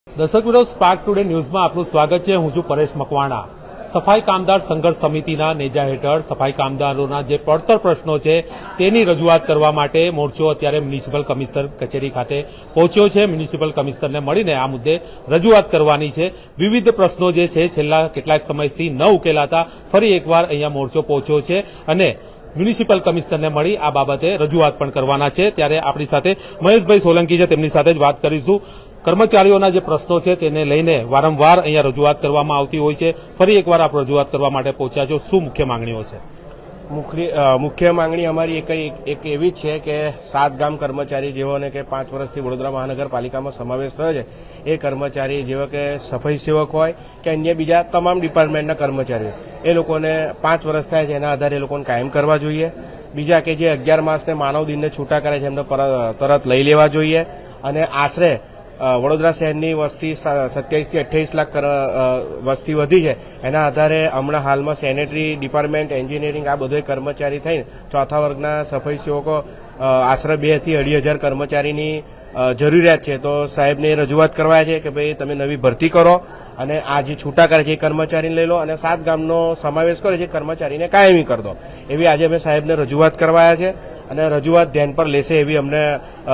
દર્શક મિત્રો, spark today ન્યૂઝમાં આપનું સ્વાગત છે. હું છું પરેશ મકવાણા. સફાઈ કામદાર સંઘર્ષ સમિતિના નેજા હેઠળ સફાઈ કામદારોના જે પડતર પ્રશ્નો છે તેની રજૂઆત કરવા માટે મોરચો અત્યારે મ્યુનિસિપલ કમિશનર કચેરી ખાતે પહોંચ્યો છે. મ્યુનિસિપલ કમિશનરને મળીને આ મુદ્દે રજૂઆત કરવાની છે. વિવિધ પ્રશ્નો જે છે છેલ્લા કેટલાક સમયથી ન ઉકેલાતા ફરી એકવાર અહીંયા મોરચો પહોંચ્યો છે અને મ્યુનિસિપલ કમિશનરને મળી આ બાબતે રજૂઆત પણ કરવાના છે. ત્યારે આપણી સાથે મહેશભાઈ સોલંકી છે, તેમની સાથે જ વાત કરીશું. કર્મચારીઓના જે પ્રશ્નો છે તેને લઈને વારંવાર અહીંયા રજૂઆત કરવામાં આવતી હોય છે. ફરી એકવાર આપ રજૂઆત કરવા માટે પહોંચ્યા છો. શું મુખ્ય માંગણીઓ છે? મુખ્ય માંગણી અમારી એક એવી જ છે કે 7 ગામ કર્મચારી જેઓને કે 5 વર્ષથી વડોદરા મહાનગરપાલિકામાં સમાવેશ થયો છે, એ કર્મચારી જેવા કે સફાઈ સેવક હોય કે અન્ય બીજા તમામ ડિપાર્ટમેન્ટના કર્મચારીઓ, એ લોકોને 5 વર્ષ થાય છે એના આધારે એ લોકોને કાયમ કરવા જોઈએ. બીજા કે જે 11 માસને માનવ દિનને છૂટા કરે છે એમને તરત લઈ લેવા જોઈએ. અને આશરે વડોદરા શહેરની વસ્તી 27 થી 28 લાખ વસ્તી વધી છે, એના આધારે હમણાં હાલમાં સેનેટરી ડિપાર્ટમેન્ટ, એન્જિનિયરિંગ આ બધો કર્મચારી થઈને ચોથા વર્ગના સફાઈ સેવકો આશરે 2 થી 2.5 કર્મચારીની જરૂરિયાત છે. તો સાહેબને રજૂઆત કરવાય છે કે ભાઈ તમે નવી ભરતી કરો અને આ જે છૂટા કરે છે એ કર્મચારીને લઈ લો અને 7 ગામનો સમાવેશ કરો જે કર્મચારીને કાયમી કરી દો. એવી આજે અમે સાહેબને રજૂઆત કરવાયા છે અને રજૂઆત ધ્યાન પર લેશે એવી અમને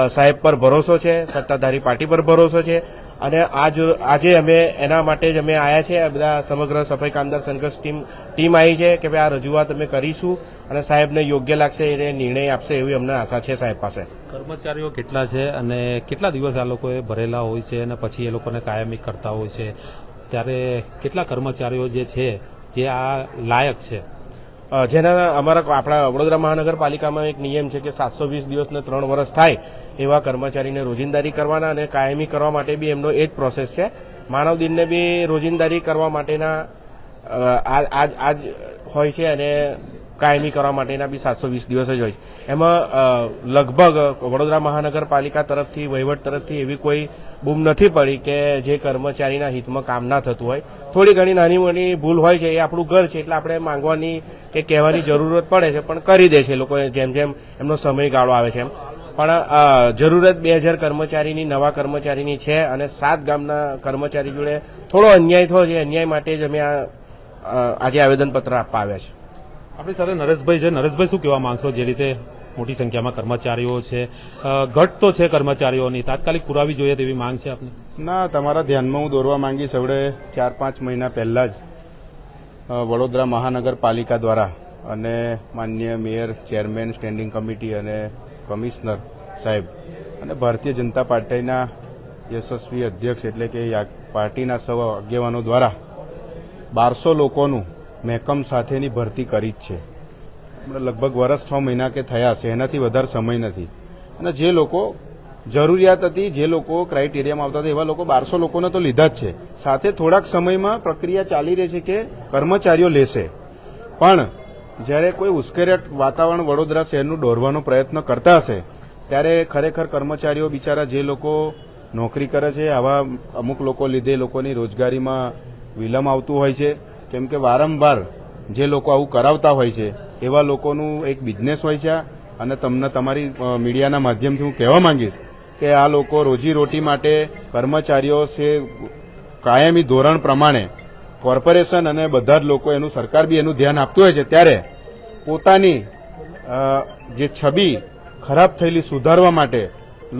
સાહેબ પર ભરોસો છે, સત્તાધારી પાર્ટી પર ભરોસો છે. અને આજે અમે એના માટે જ અમે આવ્યા છે. બધા સમગ્ર સફાઈ કામદાર સંઘર્ષ ટીમ આવી છે કે ભાઈ આ રજૂઆત અમે કરીશું અને સાહેબને યોગ્ય લાગશે એને નિર્ણય આપશે એવી અમને આશા છે સાહેબ પાસે. કર્મચારીઓ કેટલા છે અને કેટલા દિવસ આ લોકોએ ભરેલા હોય છે અને પછી એ લોકોને કાયમી કરતા હોય છે, ત્યારે કેટલા કર્મચારીઓ જે છે જે આ લાયક છે? જેના આપણા વડોદરા મહાનગરપાલિકામાં એક નિયમ છે કે 720 દિવસને 3 વર્ષ થાય એવા કર્મચારીને રોજિંદારી કરવાના અને કાયમી કરવા માટે બી એમનો એ જ પ્રોસેસ છે. માનવ દિનને બી રોજિંદારી કરવા માટેના આજ હોય છે અને કાયમી કરવા માટેના બી 720 દિવસ જ હોય છે. એમાં લગભગ વડોદરા મહાનગરપાલિકા તરફથી, વહીવટ તરફથી એવી કોઈ બૂમ નથી પડી કે જે કર્મચારીના હિતમાં કામ ના થતું હોય. થોડી ઘણી નાની મોટી ભૂલ હોય છે, એ આપણું ઘર છે એટલે આપણે માંગવાની કે કહેવાની જરૂરત પડે છે, પણ કરી દે છે લોકો જેમ જેમ એમનો સમયગાળો આવે છે એમ. પણ જરૂરત 2000 કર્મચારીની, નવા કર્મચારીની છે અને 7 ગામના કર્મચારી જોડે થોડો અન્યાય થયો છે. અન્યાય માટે જ અમે આજે આવેદનપત્ર આપવા આવ્યા છે. આપણી સાથે નરેશભાઈ છે. નરેશભાઈ, શું કહેવા માંગશો? જે રીતે મોટી સંખ્યામાં કર્મચારીઓ છે, ઘટ તો છે કર્મચારીઓની, તાત્કાલિક પુરાવી જોઈએ તેવી માંગ છે આપને? ના, તમારા ધ્યાનમાં હું દોરવા માંગીશ. હવે 4-5 મહિના પહેલા જ વડોદરા મહાનગરપાલિકા દ્વારા અને માનનીય મેયર, ચેરમેન, સ્ટેન્ડિંગ કમિટી અને કમિશનર સાહેબ અને ભારતીય જનતા પાર્ટીના યશસ્વી અધ્યક્ષ એટલે કે પાર્ટીના સૌ આગેવાનો દ્વારા 1200 લોકોનું મહેકમ સાથેની ભરતી કરી જ છે. લગભગ વર્ષ 6 મહિના કે થયા છે, એનાથી વધારે સમય નથી. અને જે લોકો જરૂરિયાત હતી, જે લોકો ક્રાઇટેરિયામાં આવતા હતા એવા લોકો 1200 લોકોને તો લીધા જ છે. સાથે થોડાક સમયમાં પ્રક્રિયા ચાલી રહી છે કે કર્મચારીઓ લેશે. પણ જ્યારે કોઈ ઉશ્કેરક વાતાવરણ વડોદરા શહેરનું દોરવાનો પ્રયત્ન કરતા હશે ત્યારે ખરેખર કર્મચારીઓ બિચારા જે લોકો નોકરી કરે છે, આવા અમુક લોકો લીધે લોકોની રોજગારીમાં વિલંબ આવતું હોય છે. કેમ કે વારંવાર જે લોકો આવું કરાવતા હોય છે એવા લોકોનું એક બિઝનેસ હોય છે. અને તમને તમારી મીડિયાના માધ્યમથી હું કહેવા માંગીશ કે આ લોકો રોજીરોટી માટે કર્મચારીઓ છે કાયમી ધોરણ પ્રમાણે કોર્પોરેશન અને બધા જ લોકો એનું, સરકાર બી એનું ધ્યાન આપતું હોય છે. ત્યારે પોતાની જે છબી ખરાબ થયેલી સુધારવા માટે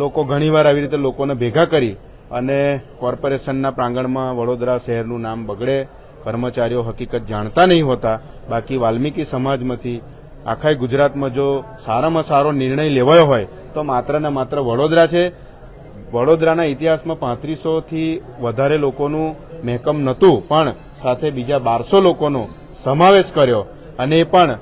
લોકો ઘણીવાર આવી રીતે લોકોને ભેગા કરી અને કોર્પોરેશનના પ્રાંગણમાં વડોદરા શહેરનું નામ બગડે. કર્મચારીઓ હકીકત જાણતા નહીં હોતા. બાકી વાલ્મીકી સમાજમાંથી આખા ગુજરાતમાં જો સારામાં સારો નિર્ણય લેવાયો હોય તો માત્ર ને માત્ર વડોદરા છે. વડોદરાના ઇતિહાસમાં 3500થી વધારે લોકોનું મહેકમ નહોતું, પણ સાથે બીજા 1200 લોકોનો સમાવેશ કર્યો અને એ પણ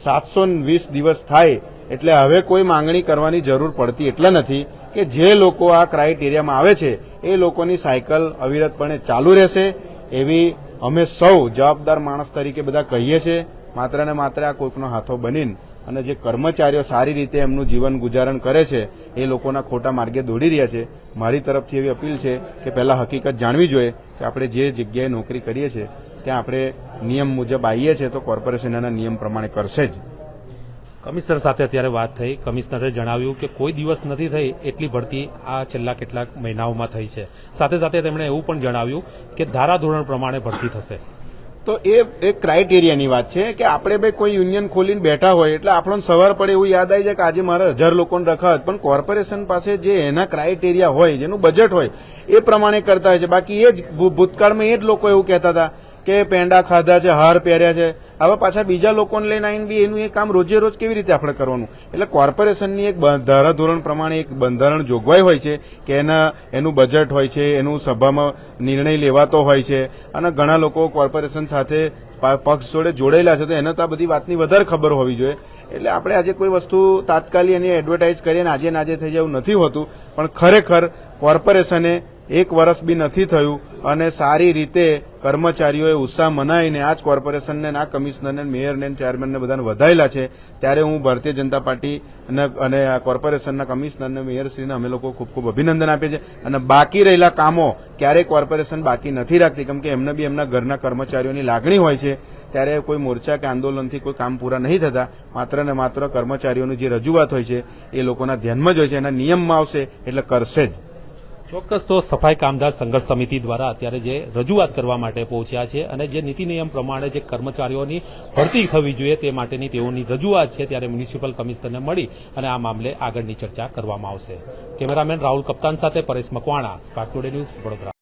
720 દિવસ થાય. એટલે હવે કોઈ માંગણી કરવાની જરૂર પડતી એટલે નથી કે જે લોકો આ ક્રાઇટેરિયામાં આવે છે એ લોકોની સાયકલ અવિરતપણે ચાલુ રહેશે એવી અમે સૌ જવાબદાર માણસ તરીકે બધા કહીએ છીએ. માત્ર ને માત્ર આ કોઈકનો હાથો બનીને અને જે કર્મચારીઓ સારી રીતે એમનું જીવન ગુજારણ કરે છે એ લોકોના ખોટા માર્ગે દોડી રહ્યા છે. મારી તરફથી એવી અપીલ છે કે પહેલાં હકીકત જાણવી જોઈએ કે આપણે જે જગ્યાએ નોકરી કરીએ છીએ ત્યાં આપણે નિયમ મુજબ આવીએ છીએ તો કોર્પોરેશન એના નિયમ પ્રમાણે કરશે જ. કમિશનર સાથે અત્યારે વાત થઈ. કમિશનરે જણાવ્યું કે કોઈ દિવસ નથી થઈ એટલી ભરતી આ છેલ્લા કેટલાક મહિનાઓમાં થઈ છે. સાથે સાથે તેમણે એવું પણ જણાવ્યું કે ધારાધોરણ પ્રમાણે ભરતી થશે. તો એ એક ક્રાઇટેરિયાની વાત છે કે આપણે ભાઈ કોઈ યુનિયન ખોલીને બેઠા હોય એટલે આપણને સવાર પડે એવું યાદ આવી જાય કે આજે મારે 1000 લોકોને રખાવત, પણ કોર્પોરેશન પાસે જે એના ક્રાઇટેરિયા હોય, જેનું બજેટ હોય એ પ્રમાણે કરતા હોય છે. બાકી એ જ ભૂતકાળમાં એ જ લોકો એવું કહેતા હતા કે પેંડા ખાધા છે, હાર પહેર્યા છે. હવે પાછા બીજા લોકોને લઈને આવીને બી એનું એ કામ રોજે રોજ કેવી રીતે આપણે કરવાનું? એટલે કોર્પોરેશનની એક ધારાધોરણ પ્રમાણે એક બંધારણ જોગવાઈ હોય છે કે એનું બજેટ હોય છે, એનું સભામાં નિર્ણય લેવાતો હોય છે, અને ઘણા લોકો કોર્પોરેશન સાથે પક્ષ જોડે જોડાયેલા છે, તો એને તો આ બધી વાતની વધારે ખબર હોવી જોઈએ. એટલે આપણે આજે કોઈ વસ્તુ તાત્કાલિક એની એડવર્ટાઇઝ કરીએ ને આજે નાજે થઈ જાય એવું નથી હોતું, પણ ખરેખર કોર્પોરેશને 1 વર્ષ બી નથી થયું અને સારી રીતે કર્મચારીઓએ ઉત્સાહ મનાવીને આ જ કોર્પોરેશનને, આ કમિશનરને, મેયરને, ચેરમેનને બધાને વધાયેલા છે. ત્યારે હું ભારતીય જનતા પાર્ટી અને આ કોર્પોરેશનના કમિશનરને, મેયરશ્રીને અમે લોકો ખૂબ ખૂબ અભિનંદન આપીએ છીએ. અને બાકી રહેલા કામો ક્યારેય કોર્પોરેશન બાકી નથી રાખતી, કેમ કે એમને બી એમના ઘરના કર્મચારીઓની લાગણી હોય છે. ત્યારે કોઈ મોરચા કે આંદોલનથી કોઈ કામ પૂરા નહીં થતા. માત્ર ને માત્ર કર્મચારીઓની જે રજૂઆત હોય છે એ લોકોના ધ્યાનમાં જ હોય છે, એના નિયમમાં આવશે એટલે કરશે જ. ચોક્કસ. તો સફાઈ કામદાર સંઘર્ષ સમિતિ દ્વારા અત્યારે જે રજૂઆત કરવા માટે પહોંચ્યા છે અને જે નીતિ નિયમ પ્રમાણે જે કર્મચારીઓની ભરતી થવી જોઈએ તે માટેની તેઓની રજૂઆત છે, ત્યારે મ્યુનિસિપલ કમિશનરને મળી અને આ મામલે આગળની ચર્ચા કરવામાં આવશે. કેમેરામેન રાહુલ કપ્તાન સાથે Paresh Makwana, spark today news, Vadodara.